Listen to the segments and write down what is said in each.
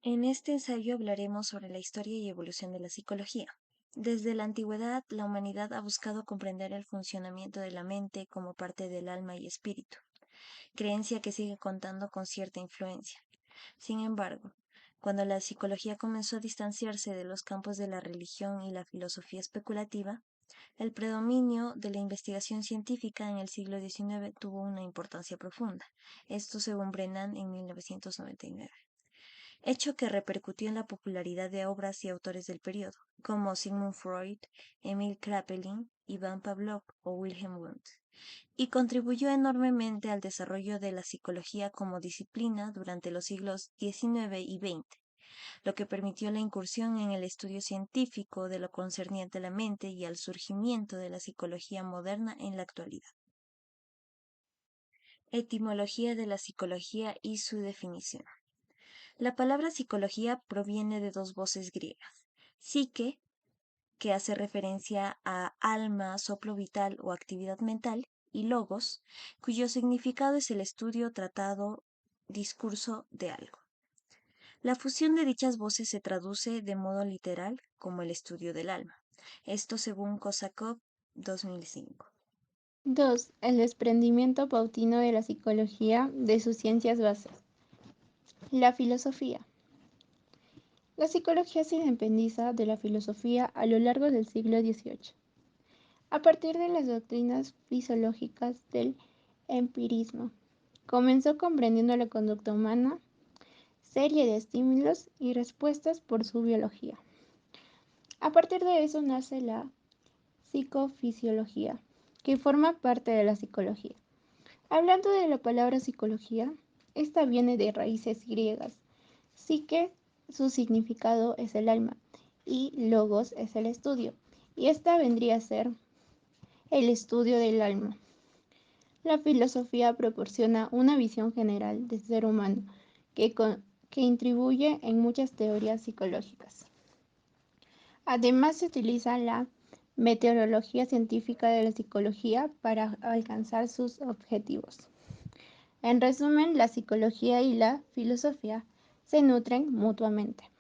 En este ensayo hablaremos sobre la historia y evolución de la psicología. Desde la antigüedad, la humanidad ha buscado comprender el funcionamiento de la mente como parte del alma y espíritu, creencia que sigue contando con cierta influencia. Sin embargo, cuando la psicología comenzó a distanciarse de los campos de la religión y la filosofía especulativa, el predominio de la investigación científica en el siglo XIX tuvo una importancia profunda. Esto según Brennan en 1999, hecho que repercutió en la popularidad de obras y autores del periodo, como Sigmund Freud, Emil Kraepelin, Iván Pavlov o Wilhelm Wundt, y contribuyó enormemente al desarrollo de la psicología como disciplina durante los siglos XIX y XX, lo que permitió la incursión en el estudio científico de lo concerniente a la mente y al surgimiento de la psicología moderna en la actualidad. Etimología de la psicología y su definición. La palabra psicología proviene de dos voces griegas: psique, que hace referencia a alma, soplo vital o actividad mental, y logos, cuyo significado es el estudio, tratado, discurso de algo. La fusión de dichas voces se traduce de modo literal como el estudio del alma. Esto según Kosakov, 2005. 2. El desprendimiento pautino de la psicología de sus ciencias bases. La filosofía. La psicología se independiza de la filosofía a lo largo del siglo XVIII, a partir de las doctrinas fisiológicas del empirismo. Comenzó comprendiendo la conducta humana, serie de estímulos y respuestas por su biología. A partir de eso nace la psicofisiología, que forma parte de la psicología. Hablando de la palabra psicología, esta viene de raíces griegas. Psique, su significado es el alma, y logos es el estudio, y esta vendría a ser el estudio del alma. La filosofía proporciona una visión general del ser humano que contribuye en muchas teorías psicológicas. Además, se utiliza la metodología científica de la psicología para alcanzar sus objetivos. En resumen, la psicología y la filosofía se nutren mutuamente,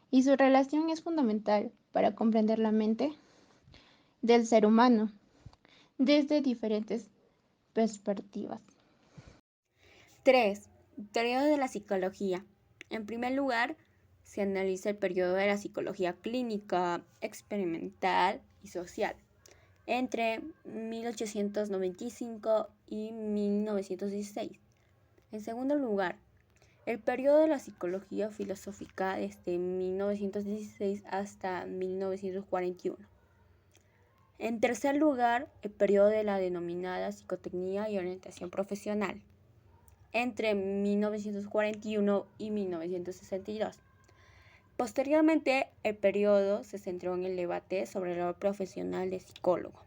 y su relación es fundamental para comprender la mente del ser humano desde diferentes perspectivas. 3. Periodo de la psicología. En primer lugar, se analiza el periodo de la psicología clínica, experimental y social, entre 1895 y 1916. En segundo lugar, el periodo de la psicología filosófica desde 1916 hasta 1941. En tercer lugar, el periodo de la denominada psicotecnia y orientación profesional, entre 1941 y 1962. Posteriormente, el periodo se centró en el debate sobre el rol profesional de psicólogo.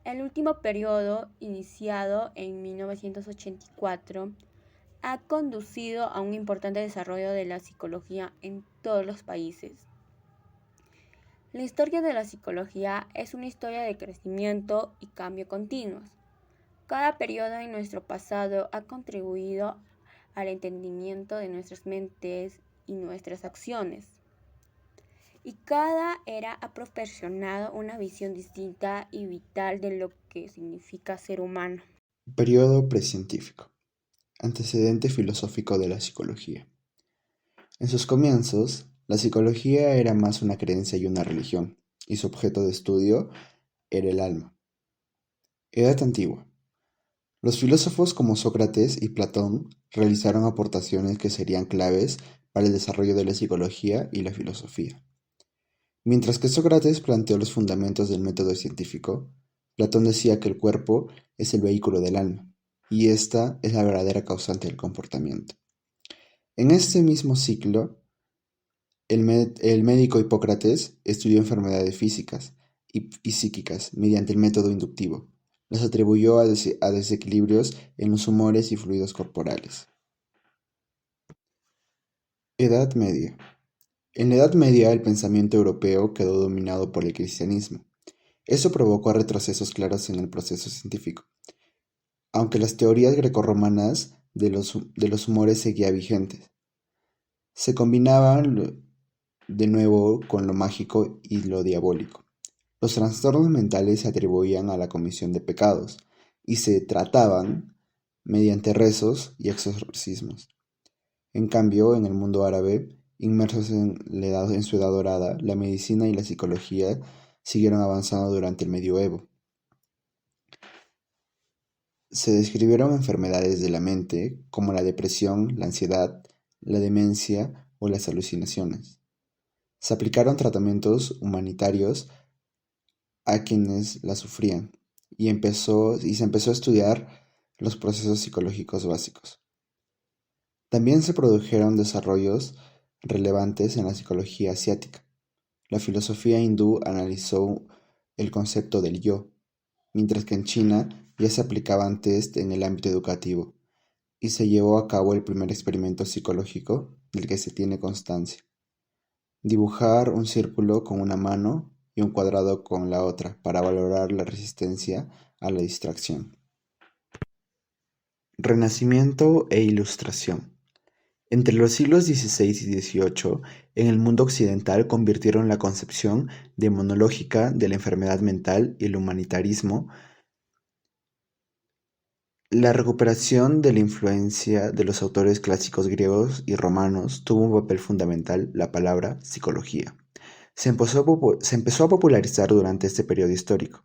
El último periodo, iniciado en 1984, ha conducido a un importante desarrollo de la psicología en todos los países. La historia de la psicología es una historia de crecimiento y cambio continuos. Cada periodo en nuestro pasado ha contribuido al entendimiento de nuestras mentes y nuestras acciones. Y cada era ha proporcionado una visión distinta y vital de lo que significa ser humano. Periodo precientífico. Antecedente filosófico de la psicología. En sus comienzos, la psicología era más una creencia y una religión, y su objeto de estudio era el alma. Edad antigua. Los filósofos como Sócrates y Platón realizaron aportaciones que serían claves para el desarrollo de la psicología y la filosofía. Mientras que Sócrates planteó los fundamentos del método científico, Platón decía que el cuerpo es el vehículo del alma, y esta es la verdadera causante del comportamiento. En este mismo ciclo, el médico Hipócrates estudió enfermedades físicas y psíquicas mediante el método inductivo. Las atribuyó a desequilibrios en los humores y fluidos corporales. Edad Media. En la Edad Media el pensamiento europeo quedó dominado por el cristianismo. Eso provocó retrocesos claros en el proceso científico, aunque las teorías grecorromanas de los humores seguían vigentes. se combinaban de nuevo con lo mágico y lo diabólico. Los trastornos mentales se atribuían a la comisión de pecados y se trataban mediante rezos y exorcismos. En cambio, en el mundo árabe, inmersos en su edad dorada, la medicina y la psicología siguieron avanzando durante el medioevo. Se describieron enfermedades de la mente como la depresión, la ansiedad, la demencia o las alucinaciones. Se aplicaron tratamientos humanitarios a quienes la sufrían y se empezó a estudiar los procesos psicológicos básicos. También se produjeron desarrollos relevantes en la psicología asiática. La filosofía hindú analizó el concepto del yo, mientras que en China ya se aplicaban test en el ámbito educativo y se llevó a cabo el primer experimento psicológico del que se tiene constancia. Dibujar un círculo con una mano y un cuadrado con la otra para valorar la resistencia a la distracción. Renacimiento e Ilustración. Entre los siglos XVI y XVIII, en el mundo occidental convirtieron la concepción demonológica de la enfermedad mental y el humanitarismo. La recuperación de la influencia de los autores clásicos griegos y romanos tuvo un papel fundamental la palabra psicología. Se empezó a popularizar durante este periodo histórico.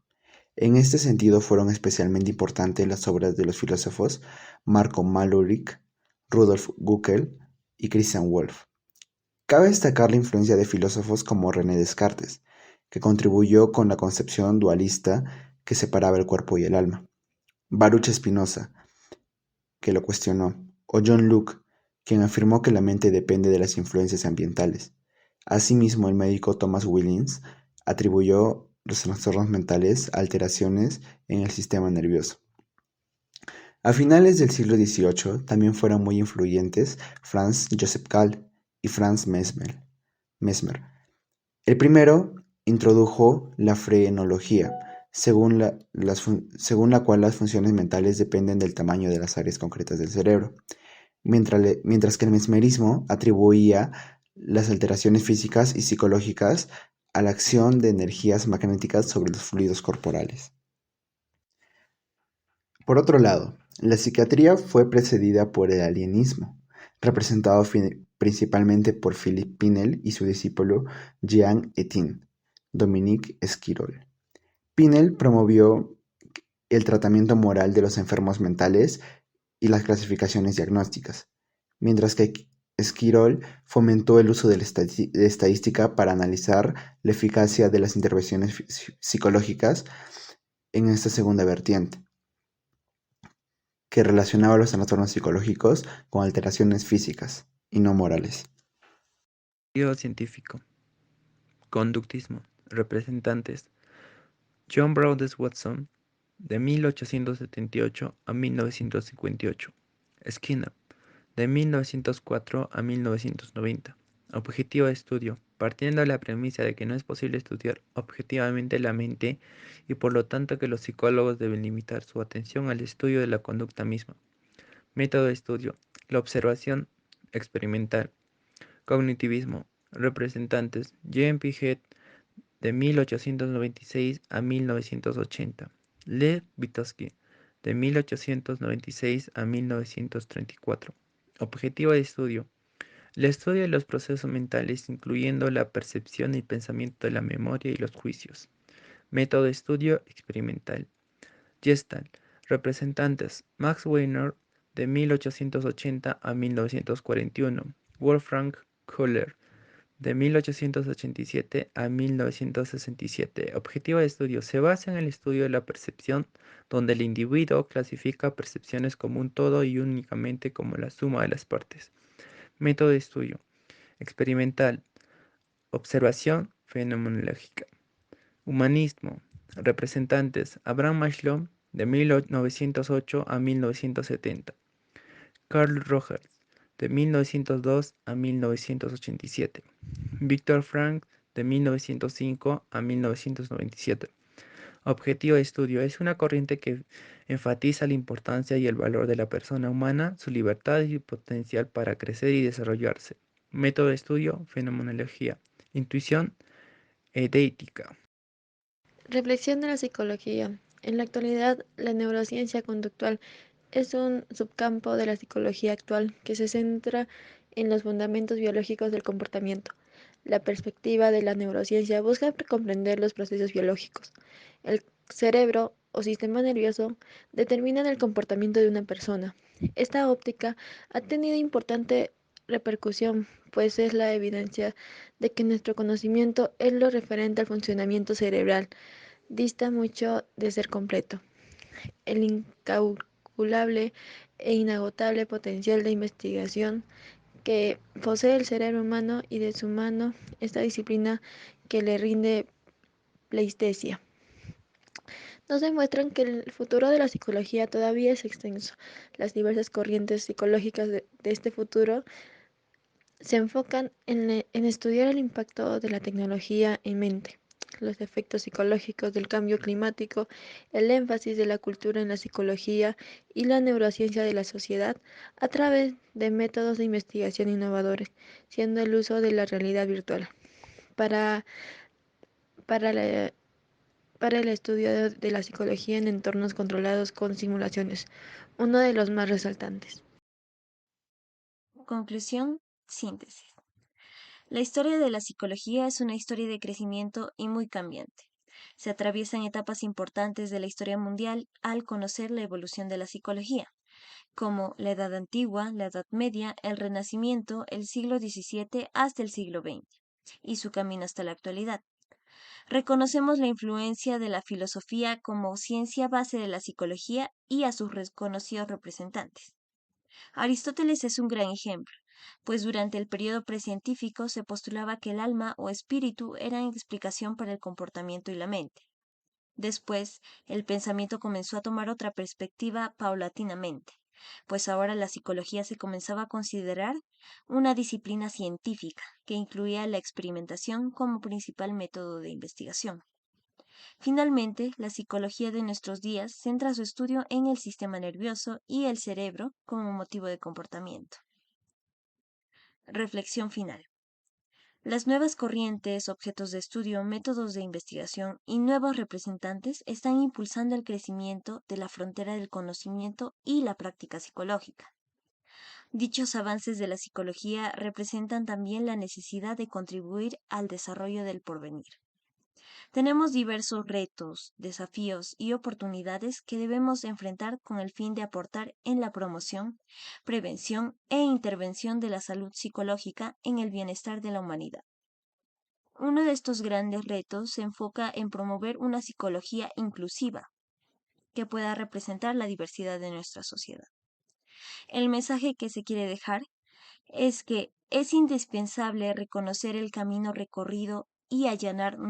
En este sentido fueron especialmente importantes las obras de los filósofos Marco Malourik, Rudolf Guckel y Christian Wolff. Cabe destacar la influencia de filósofos como René Descartes, que contribuyó con la concepción dualista que separaba el cuerpo y el alma. Baruch Spinoza, que lo cuestionó, o John Locke, quien afirmó que la mente depende de las influencias ambientales. Asimismo, el médico Thomas Williams atribuyó los trastornos mentales a alteraciones en el sistema nervioso. A finales del siglo XVIII también fueron muy influyentes Franz Joseph Gall y Franz Mesmer. El primero introdujo la frenología, según la cual las funciones mentales dependen del tamaño de las áreas concretas del cerebro, mientras que el mesmerismo atribuía las alteraciones físicas y psicológicas a la acción de energías magnéticas sobre los fluidos corporales. Por otro lado, la psiquiatría fue precedida por el alienismo, representado principalmente por Philippe Pinel y su discípulo Jean Etienne, Dominique Esquirol. Pinel promovió el tratamiento moral de los enfermos mentales y las clasificaciones diagnósticas, mientras que Esquirol fomentó el uso de la estadística para analizar la eficacia de las intervenciones psicológicas en esta segunda vertiente, que relacionaba los trastornos psicológicos con alteraciones físicas y no morales. Científico. Conductismo. Representantes. John Broadus Watson, de 1878 a 1958. Skinner, de 1904 a 1990. Objetivo de estudio. Partiendo de la premisa de que no es posible estudiar objetivamente la mente y por lo tanto que los psicólogos deben limitar su atención al estudio de la conducta misma. Método de estudio. La observación experimental. Cognitivismo. Representantes. Jean Piaget, de 1896 a 1980. Lev Vygotsky, de 1896 a 1934. Objetivo de estudio. El estudio de los procesos mentales, incluyendo la percepción y pensamiento de la memoria y los juicios. Método de estudio experimental. Gestalt. Representantes. Max Weiner, de 1880 a 1941. Wolfgang Köhler, de 1887 a 1967. Objetivo de estudio. Se basa en el estudio de la percepción, donde el individuo clasifica percepciones como un todo y únicamente como la suma de las partes. Método de estudio. Experimental. Observación fenomenológica. Humanismo. Representantes. Abraham Maslow, de 1908 a 1970. Carl Rogers, de 1902 a 1987. Viktor Frankl, de 1905 a 1997. Objetivo de estudio. Es una corriente que enfatiza la importancia y el valor de la persona humana, su libertad y su potencial para crecer y desarrollarse. Método de estudio, fenomenología. Intuición, deítica. Reflexión de la psicología. En la actualidad, la neurociencia conductual es un subcampo de la psicología actual que se centra en los fundamentos biológicos del comportamiento. La perspectiva de la neurociencia busca comprender los procesos biológicos. El cerebro o sistema nervioso determinan el comportamiento de una persona. Esta óptica ha tenido importante repercusión, pues es la evidencia de que nuestro conocimiento es lo referente al funcionamiento cerebral. Dista mucho de ser completo. El incalculable e inagotable potencial de investigación que posee el cerebro humano y de su mano esta disciplina que le rinde pleitesía. Nos demuestran que el futuro de la psicología todavía es extenso. Las diversas corrientes psicológicas de este futuro se enfocan en estudiar el impacto de la tecnología en mente, los efectos psicológicos del cambio climático, el énfasis de la cultura en la psicología y la neurociencia de la sociedad a través de métodos de investigación innovadores, siendo el uso de la realidad virtual para, para, la- para el estudio de la psicología en entornos controlados con simulaciones, uno de los más resaltantes. Conclusión, síntesis. La historia de la psicología es una historia de crecimiento y muy cambiante. Se atraviesan etapas importantes de la historia mundial al conocer la evolución de la psicología, como la Edad Antigua, la Edad Media, el Renacimiento, el siglo XVII hasta el siglo XX, y su camino hasta la actualidad. Reconocemos la influencia de la filosofía como ciencia base de la psicología y a sus reconocidos representantes. Aristóteles es un gran ejemplo, pues durante el periodo precientífico se postulaba que el alma o espíritu eran explicación para el comportamiento y la mente. Después, el pensamiento comenzó a tomar otra perspectiva paulatinamente, pues ahora la psicología se comenzaba a considerar una disciplina científica que incluía la experimentación como principal método de investigación. Finalmente, la psicología de nuestros días centra su estudio en el sistema nervioso y el cerebro como motivo de comportamiento. Reflexión final. Las nuevas corrientes, objetos de estudio, métodos de investigación y nuevos representantes están impulsando el crecimiento de la frontera del conocimiento y la práctica psicológica. Dichos avances de la psicología representan también la necesidad de contribuir al desarrollo del porvenir. Tenemos diversos retos, desafíos y oportunidades que debemos enfrentar con el fin de aportar en la promoción, prevención e intervención de la salud psicológica en el bienestar de la humanidad. Uno de estos grandes retos se enfoca en promover una psicología inclusiva que pueda representar la diversidad de nuestra sociedad. El mensaje que se quiere dejar es que es indispensable reconocer el camino recorrido y allanar nuevos